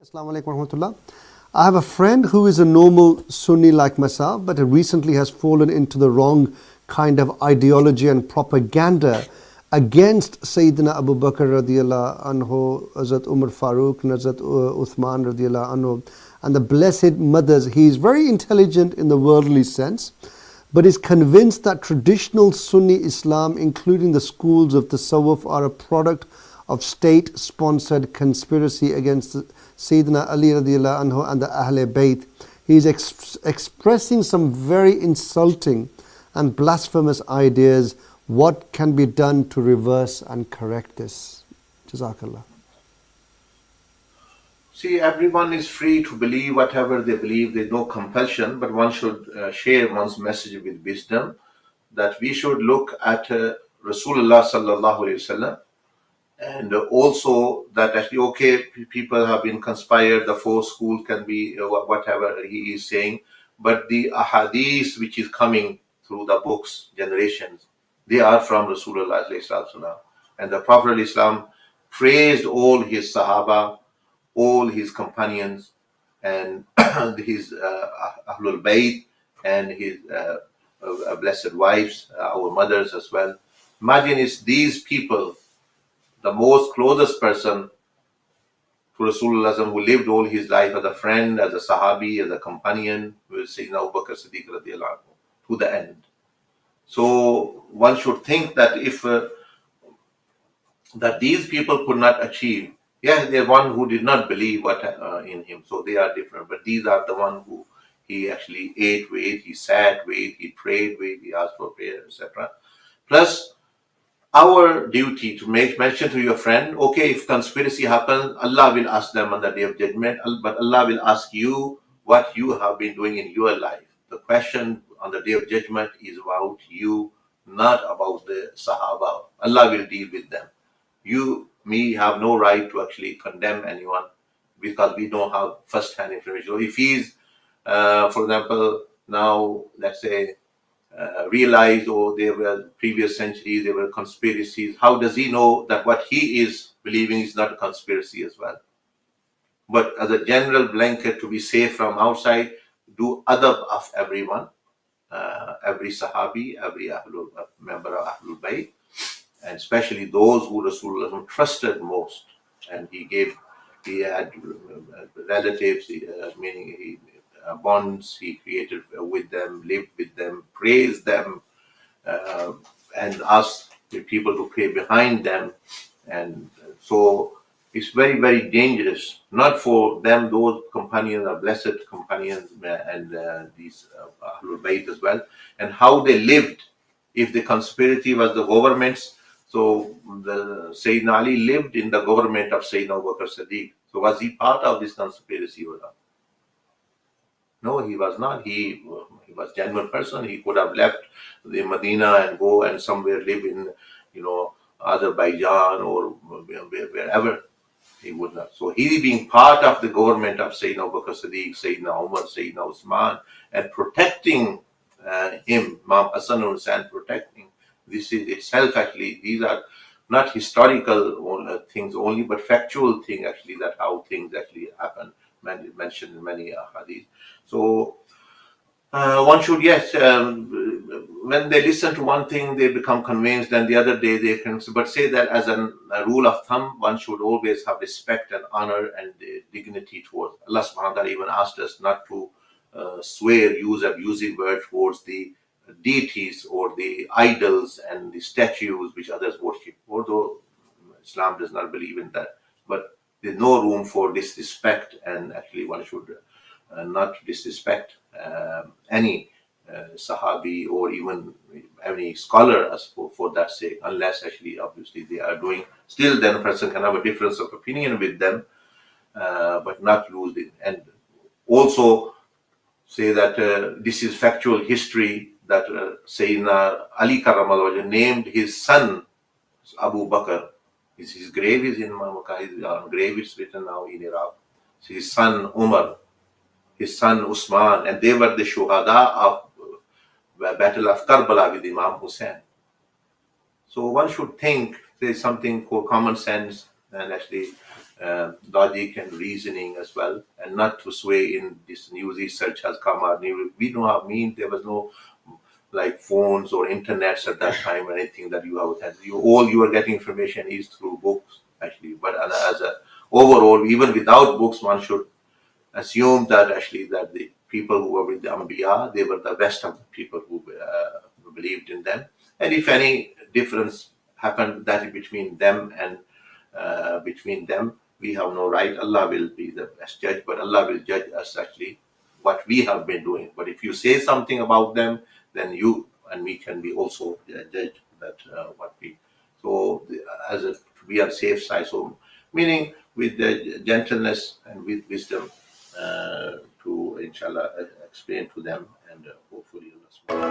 Assalamu alaikum warahmatullah. I have a friend who is a normal Sunni like myself, but recently has fallen into the wrong kind of ideology and propaganda against Sayyidina Abu Bakr radiallahu anhu, Hazrat Umar Farooq, and Hazrat Uthman radiallahu anhu, and the blessed mothers. He is very intelligent in the worldly sense, but is convinced that traditional Sunni Islam, including the schools of Tasawwuf, are a product of state-sponsored conspiracy against Sayyidina Ali radiallahu anhu and the Ahle Bayt. He is expressing some very insulting and blasphemous ideas. What can be done to reverse and correct this? Jazakallah. See, everyone is free to believe whatever they believe. There's no compulsion, but one should share one's message with wisdom, that we should look at Rasulullah sallallahu alaihi wasallam, and also that actually, okay, people have been conspired, the four schools can be whatever he is saying, but the ahadith which is coming through the books, generations, they are from Rasulullah sallallahu alaihi wasallam. And the Prophet Islam praised all his Sahaba, all his companions, and his Ahlul Bayt, and his blessed wives, our mothers as well. Imagine it's these people, the most closest person to Rasulullah who lived all his life as a friend, as a Sahabi, as a companion, with Sayyidina Abu Bakr Siddiq radiallahu anhu, to the end. So one should think that if that these people could not achieve, yes, they're one who did not believe in him, so they are different. But these are the one who he actually ate with, he sat with, he prayed with, he asked for prayer, etc. Plus, our duty to make mention to your friend, okay, if conspiracy happens, Allah will ask them on the day of judgment, but Allah will ask you what you have been doing in your life. The question on the day of judgment is about you, not about the Sahaba. Allah will deal with them. You, me, have no right to actually condemn anyone because we don't have first-hand information. So if he's, for example, now, let's say, realized, or there were previous centuries, there were conspiracies, how does he know that what he is believing is not a conspiracy as well? But as a general blanket to be safe from outside, do adab of everyone, every Sahabi, every member of Ahlul Bayt, and especially those who Rasulullah trusted most. And he had relatives, meaning bonds he created with them, lived with them, praised them, and asked the people to pray behind them. And so it's very, very dangerous, not for them, those companions are blessed companions, and these Ahlul Bayt as well, and how they lived. If the conspiracy was the government's, so the Sayyidina Ali lived in the government of Sayyidina Abu Bakr Siddiq. So was he part of this conspiracy or not? No, he was not. He was a genuine person. He could have left the Medina and go and somewhere live in, Azerbaijan or wherever. He would not. So he being part of the government of Sayyidina Abu Bakr Siddiq, Sayyidina Umar, Sayyidina Uthman, and protecting him, Imam Hassan and Hussain protecting. This is itself actually, these are not historical things only, but factual thing actually, that how things actually happen, mentioned in many hadith. So one should, yes, when they listen to one thing, they become convinced, and the other day they can, but say that as a rule of thumb, one should always have respect and honor and dignity towards Allah subhanahu wa ta'ala. Even asked us not to use abusive words towards the deities or the idols and the statues which others worship, although Islam does not believe in that. But there's no room for disrespect, and actually one should not disrespect any Sahabi or even any scholar as for that sake, unless actually obviously they are doing, still then a person can have a difference of opinion with them, but not lose it. And also say that this is factual history, that Sayyidina Ali Karramallah named his son Abu Bakr. His grave is in Makkah, his grave is written now in Iraq. So his son Umar, his son Usman, and they were the shuhada of the Battle of Karbala with Imam Hussein. So one should think there's something for common sense, and actually logic and reasoning as well, and not to sway in this new research has come out. We do not mean there was no like phones or internets at that time or anything that you have had. All you are getting information is through books actually. But as a overall, even without books, one should assume that actually that the people who were with the Ambiya, they were the best of the people who believed in them. And if any difference happened that between them and between them, we have no right. Allah will be the best judge, but Allah will judge us actually what we have been doing. But if you say something about them, then you and me can be also judged that what we. So as a to be on safe side, so meaning with the gentleness and with wisdom to inshallah explain to them and hopefully Allah.